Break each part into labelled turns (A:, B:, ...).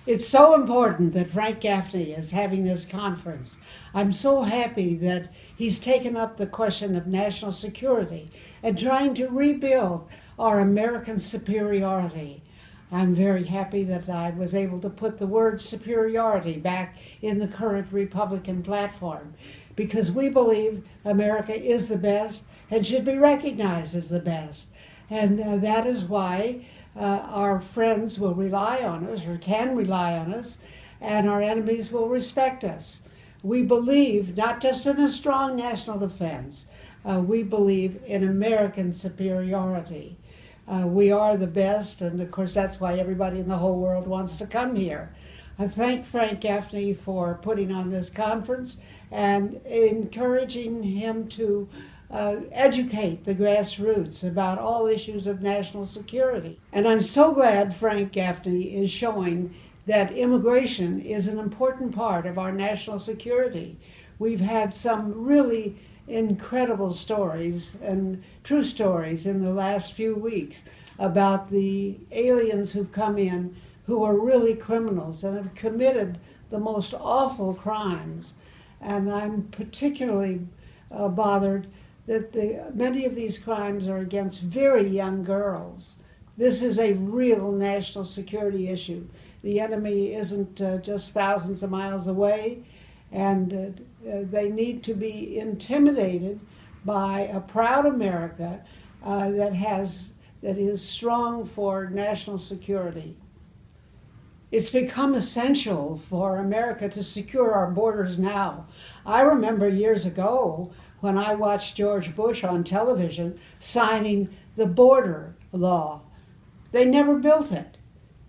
A: It's so important that Frank Gaffney is having this conference. I'm so happy that he's taken up the question of national security and trying to rebuild our American superiority. I'm very happy that I was able to put the word superiority back in the current Republican platform because we believe America is the best and should be recognized as the best. And that is why our friends will rely on us, or can rely on us, and our enemies will respect us. We believe not just in a strong national defense, we believe in American superiority. We are the best, and of course that's why everybody in the whole world wants to come here. I thank Frank Gaffney for putting on this conference and encouraging him to educate the grassroots about all issues of national security. And I'm so glad Frank Gaffney is showing that immigration is an important part of our national security. We've had some really incredible stories and true stories in the last few weeks about the aliens who've come in who are really criminals and have committed the most awful crimes. And I'm particularly bothered that many of these crimes are against very young girls. This is a real national security issue. The enemy isn't just thousands of miles away, and they need to be intimidated by a proud America that is strong for national security. It's become essential for America to secure our borders now. I remember years ago when I watched George Bush on television signing the border law. They never built it.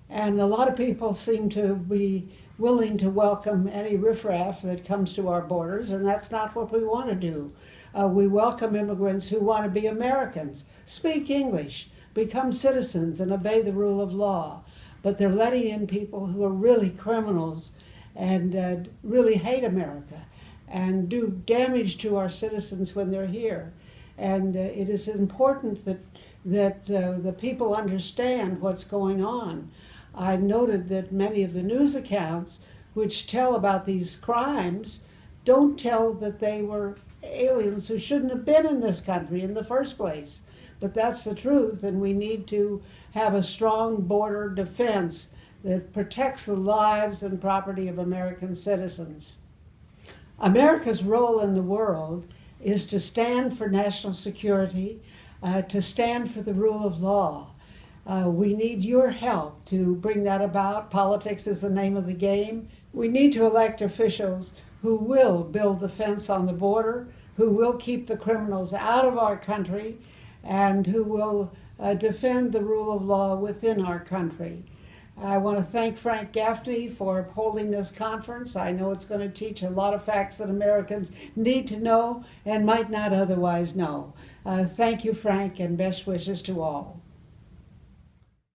A: And a lot of people seem to be willing to welcome any riffraff that comes to our borders, and that's not what we want to do. We welcome immigrants who want to be Americans, speak English, become citizens, and obey the rule of law. But they're letting in people who are really criminals and really hate America and do damage to our citizens when they're here. And it is important that the people understand what's going on. I noted that many of the news accounts which tell about these crimes don't tell that they were aliens who shouldn't have been in this country in the first place. But that's the truth, and we need to have a strong border defense that protects the lives and property of American citizens. America's role in the world is to stand for national security, to stand for the rule of law. We need your help to bring that about. Politics is the name of the game. We need to elect officials who will build the fence on the border, who will keep the criminals out of our country, and who will defend the rule of law within our country. I want to thank Frank Gaffney for holding this conference. I know it's going to teach a lot of facts that Americans need to know and might not otherwise know. Thank you, Frank, and best wishes to all.